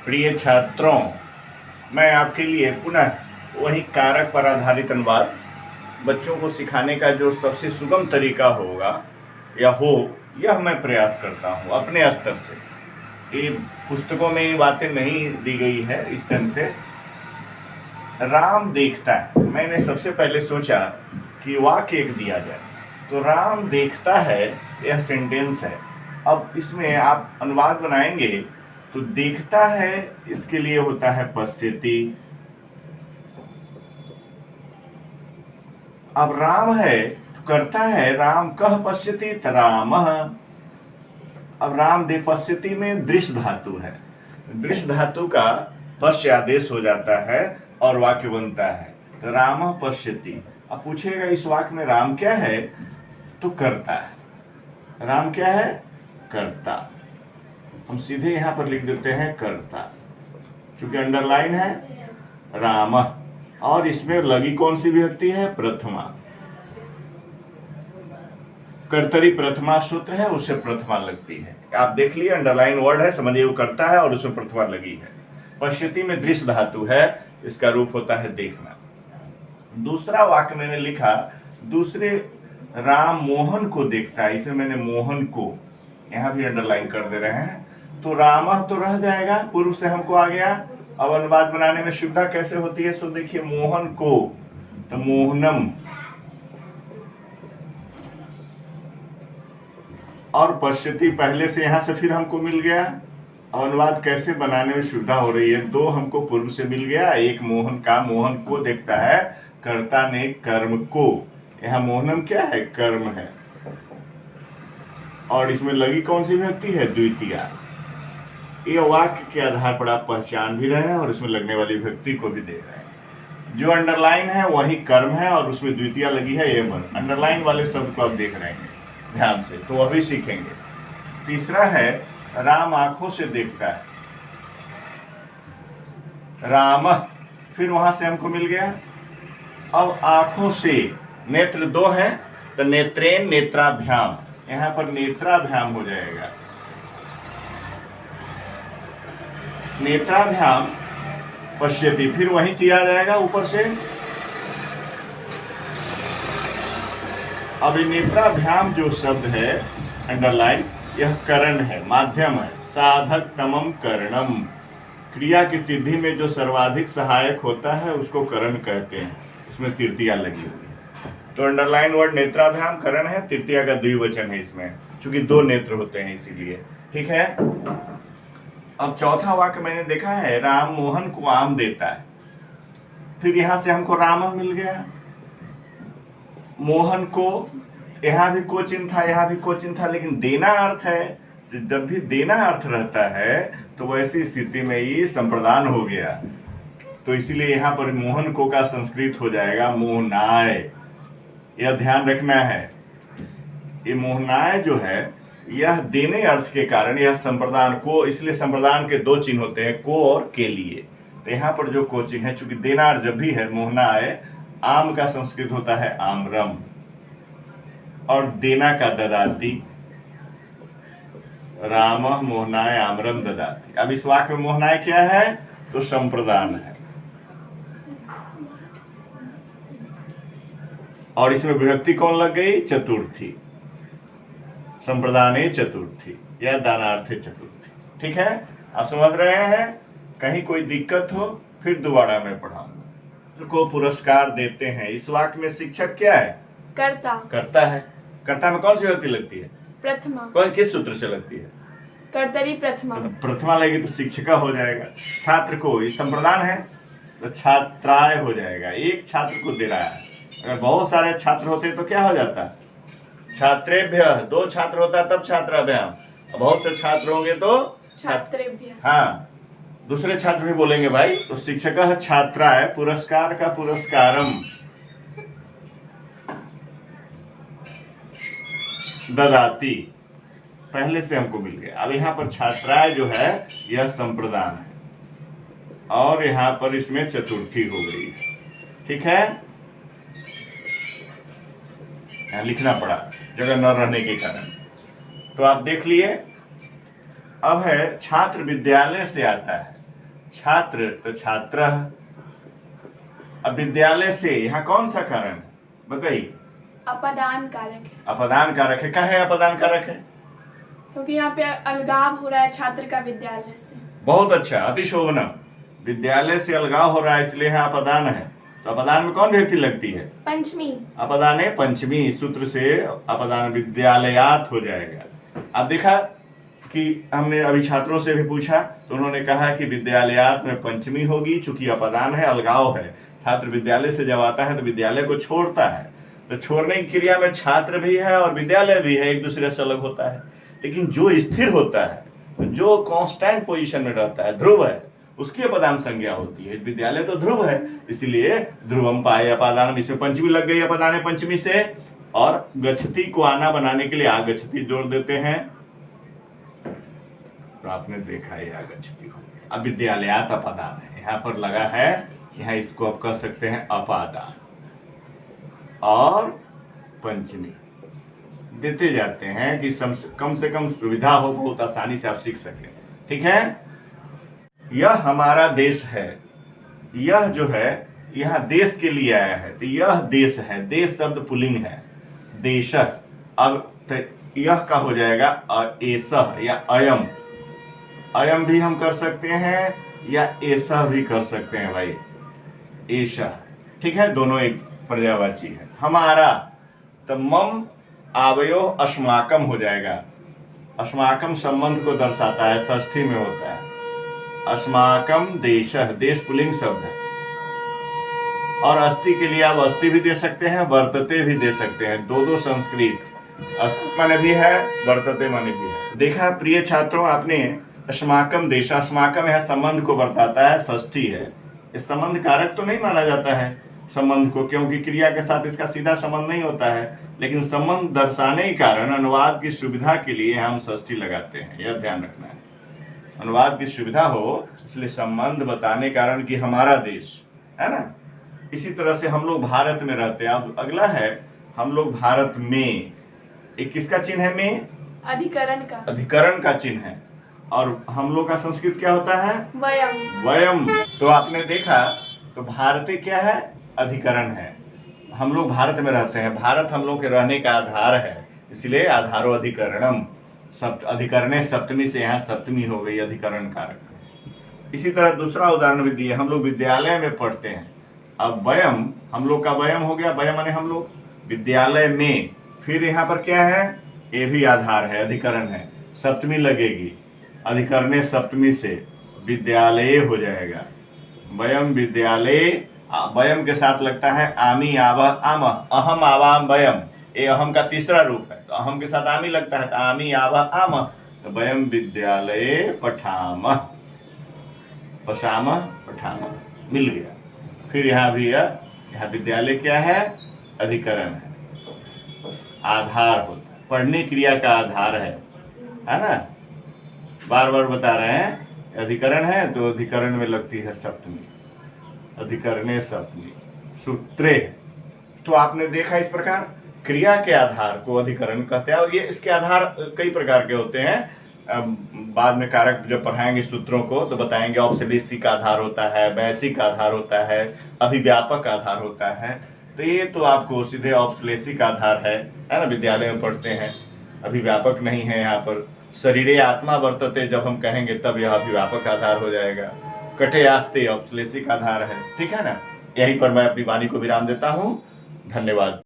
प्रिय छात्रों, मैं आपके लिए पुनः वही कारक पर आधारित अनुवाद बच्चों को सिखाने का जो सबसे सुगम तरीका होगा या हो, यह मैं प्रयास करता हूँ अपने स्तर से। ये पुस्तकों में ये बातें नहीं दी गई है इस ढंग से। राम देखता है, मैंने सबसे पहले सोचा कि वाक्य एक दिया जाए, तो राम देखता है यह सेंटेंस है। अब इसमें आप अनुवाद बनाएंगे तो देखता है इसके लिए होता है पश्यति। अब राम है तो करता है राम कह पश्यति रामः। अब राम दे पश्यति में दृश्य धातु है, दृश्य धातु का पश्य आदेश हो जाता है और वाक्य बनता है तो रामः पश्यति। अब पूछेगा इस वाक्य में राम क्या है, तो करता है। राम क्या है? करता। हम सीधे यहां पर लिख देते हैं करता, क्योंकि अंडरलाइन है राम, और इसमें लगी कौन सी विभक्ति है? प्रथमा। कर्तरी प्रथमा सूत्र है, उससे प्रथमा लगती है। आप देख लिए अंडरलाइन वर्ड है, समझिए वो करता है और उसमें प्रथमा लगी है। पश्यति में दृश्य धातु है, इसका रूप होता है देखना। दूसरा वाक्य मैंने लिखा, दूसरे राम मोहन को देखता है, इसमें मैंने मोहन को यहां भी अंडरलाइन कर दे रहे हैं। तो रामः तो रह जाएगा, पूर्व से हमको आ गया। अब अनुवाद बनाने में सुविधा कैसे होती है, सो देखिए मोहन को तो मोहनम, और पश्यति पहले से यहां से फिर हमको मिल गया। अब अनुवाद कैसे बनाने में सुविधा हो रही है, दो हमको पूर्व से मिल गया, एक मोहन का, मोहन को देखता है, कर्ता ने कर्म को, यहां मोहनम क्या है? कर्म है, और इसमें लगी कौन सी विभक्ति है? द्वितीया। ये वाक्य के आधार पर आप पहचान भी रहे हैं और इसमें लगने वाली विभक्ति को भी दे रहे हैं। जो अंडरलाइन है वही कर्म है और उसमें द्वितीया लगी है एवं। अंडरलाइन वाले शब्द को आप देख रहे हैं ध्यान से, तो वह भी सीखेंगे। तीसरा है राम आंखों से देखता है, राम, फिर वहां से हमको मिल गया। अब आंखों से, नेत्र दो हैं तो नेत्रेन नेत्राभ्याम, यहां पर नेत्राभ्याम हो जाएगा, नेत्राभ्याम पश्यति, फिर वही चीज आ जाएगा ऊपर से। अब नेत्राभ्याम जो शब्द है अंडरलाइन, यह करण है, माध्यम है, साधक तमम करणम। क्रिया की सिद्धि में जो सर्वाधिक सहायक होता है उसको करण कहते हैं, उसमें तृतीया लगी हुई है। तो अंडरलाइन वर्ड नेत्राभ्याम करण है, तृतीया का द्विवचन है इसमें, क्योंकि दो नेत्र होते हैं इसीलिए। ठीक है। अब चौथा वाक्य मैंने देखा है राम मोहन को आम देता है, फिर यहां से हमको राम मिल गया। मोहन को, यहां भी कोचिन था, यहां भी कोचिन था, लेकिन देना अर्थ है, जब भी देना अर्थ रहता है तो वैसी स्थिति में ये संप्रदान हो गया, तो इसीलिए यहां पर मोहन को का संस्कृत हो जाएगा मोहनाय। यह ध्यान रखना है, ये मोहनाय जो है यह देने अर्थ के कारण यह संप्रदान को, इसलिए संप्रदान के दो चिन्ह होते हैं, को और के लिए। तो यहाँ पर जो को चिन्ह है, चूंकि देना अर्थ जब भी है मोहनाय, आम का संस्कृत होता है आम्रम, और देना का ददाती, राम मोहनाय आम्रम ददाती। अब इस वाक्य में मोहनाय क्या है, तो संप्रदान है, और इसमें विभक्ति कौन लग गई? चतुर्थी, संप्रदाने चतुर्थी या दानार्थे चतुर्थी। ठीक है, आप समझ रहे हैं? कहीं कोई दिक्कत हो फिर दोबारा मैं पढ़ाऊंगा। को पुरस्कार देते हैं, इस वाक्य में शिक्षक क्या है? कर्ता। करता है, कर्ता में कौन सी विभक्ति लगती है? प्रथमा। कौन, किस सूत्र से लगती है? कर्तरी प्रथमा। तो प्रथमा लगेगी तो शिक्षिका हो जाएगा। छात्र को, ये संप्रदान है तो छात्राय हो जाएगा, एक छात्र को दे रहा है। अगर बहुत सारे छात्र होते तो क्या हो जाता? छात्रेभ्य, दो छात्र होता तब छात्राभ्याम, बहुत से छात्र होंगे तो छात्रेभ्य। हाँ, दूसरे छात्र भी बोलेंगे भाई, तो शिक्षक छात्राय, पुरस्कार का पुरस्कारम ददाती, पहले से हमको मिल गया। अब यहाँ पर छात्राय जो है यह संप्रदान है, और यहाँ पर इसमें चतुर्थी हो गई। ठीक है, यहाँ लिखना पड़ा जगह न रहने के कारण। तो आप देख लिए। अब है छात्र विद्यालय से आता है, छात्र तो छात्र। अब विद्यालय से यहाँ कौन सा कारण है बताइए? अपदान कारक है, अपदान कारक है। क्या है अपदान कारक है? क्योंकि यहाँ पे अलगाव हो रहा है छात्र का विद्यालय से। बहुत अच्छा, अतिशोभनम। विद्यालय से अलगाव हो रहा है इसलिए है अपदान है। तो अपदान में कौन व्यक्ति लगती है? पंचमी। अपदाने पंचमी, इस सूत्र से अपदान विद्यालयात हो जाएगा। अब देखा कि हमने अभी छात्रों से भी पूछा तो उन्होंने कहा कि विद्यालयात में पंचमी होगी, चूंकि अपदान है, अलगाव है। छात्र विद्यालय से जब आता है तो विद्यालय को छोड़ता है, तो छोड़ने की क्रिया में छात्र भी है और विद्यालय भी है, एक दूसरे से अलग होता है। लेकिन जो स्थिर होता है, जो कांस्टेंट पोजीशन में रहता है, ध्रुव है, उसकी अपदान संज्ञा होती है। विद्यालय तो ध्रुव है, इसलिए ध्रुवम पाए अपादानम, इसमें पंचमी लग गई अपदाने पंचमी से। और गच्छति को आना बनाने के लिए आगच्छति जोड़ देते हैं, तो आपने देखा ये आगच्छति हो गया। अब विद्यालयात अपदान है, यहाँ पर लगा है, यहाँ इसको आप कह सकते हैं अपादान और पंचमी देते जाते हैं कि कम से कम सुविधा हो, बहुत आसानी से आप सीख सकें। ठीक है। यह हमारा देश है, यह जो है यहाँ देश के लिए आया है, तो यह देश है। देश शब्द पुल्लिंग है, देश। अब तो यह का हो जाएगा एसह या अयम। अयम भी हम कर सकते हैं या एसह भी कर सकते हैं भाई, एशा। ठीक है, दोनों एक पर्यायवाची है। हमारा तो मम आवयो अस्माकम हो जाएगा। अस्माकम संबंध को दर्शाता है, षष्ठी में होता है। अस्माकम देश, देश पुल्लिंग शब्द है। और अस्थि के लिए आप अस्थि भी दे सकते हैं, वर्तते भी दे सकते हैं, दो संस्कृत। अस्थि माने भी है, वर्तते माने भी है। देखा प्रिय छात्रों, आपने अस्माकम देश, अस्माकम यह संबंध को बर्ताता है, षष्ठी है। इस संबंध कारक तो नहीं माना जाता है संबंध को, क्योंकि क्रिया के साथ इसका सीधा संबंध नहीं होता है, लेकिन संबंध दर्शाने के कारण अनुवाद की सुविधा के लिए हम षष्ठी लगाते हैं, यह ध्यान रखना है। अनुवाद की सुविधा हो इसलिए संबंध बताने कारण कि हमारा देश है ना। इसी तरह से हम लोग भारत में रहते हैं। अब अगला है हम लोग भारत में, एक किसका चिन्ह है? में अधिकरण का, अधिकरण का चिन्ह है। और हम लोग का संस्कृत क्या होता है? वयम। वयम। तो आपने देखा तो भारतीय क्या है? अधिकरण है। हम लोग भारत में रहते हैं, भारत हम लोग के रहने का आधार है, इसलिए आधारो अधिकरणम। अधिकरणे सप्तमी से यहाँ सप्तमी हो गई, अधिकरण कारक। इसी तरह दूसरा उदाहरण भी दिए, हम लोग विद्यालय में पढ़ते हैं। अब वयम, हम लोग का वयम हो गया, वयम माने हम लोग, विद्यालय में। फिर यहाँ पर क्या है? ये भी आधार है, अधिकरण है, सप्तमी लगेगी, अधिकरणे सप्तमी से विद्यालय हो जाएगा। वयम विद्यालय, वयम के साथ लगता है आमी आवा आम, अहम आवाम वयम, ये अहम का तीसरा रूप है, तो अहम के साथ आमी लगता है, तो आमी आवा आम, तो वयम विद्यालय पठाम, पशाम पठाम, मिल गया। फिर यहाँ भी यहाँ विद्यालय क्या है? अधिकरण है, आधार होता है, पढ़ने क्रिया का आधार है ना। बार बार बता रहे हैं, अधिकरण है तो अधिकरण में लगती है सप्तमी, अधिकरणे सप्तमी, सूत्रे। तो आपने देखा इस प्रकार क्रिया के आधार को अधिकरण कहते हैं। और ये इसके आधार कई प्रकार के होते हैं, बाद में कारक जब पढ़ाएंगे सूत्रों को तो बताएंगे। औपनिवेशिक आधार होता है, वैशिक आधार होता है, अभिव्यापक आधार होता है। तो ये तो आपको सीधे औपनिवेशिक आधार है ना, विद्यालय में पढ़ते हैं। अभिव्यापक नहीं है यहाँ पर। शरीरे आत्मा वर्तते जब हम कहेंगे तब यह अभिव्यापक आधार हो जाएगा। कटे आस्ते औपनिवेशिक आधार है। ठीक है ना। यहीं पर मैं अपनी वाणी को विराम देता हूँ। धन्यवाद।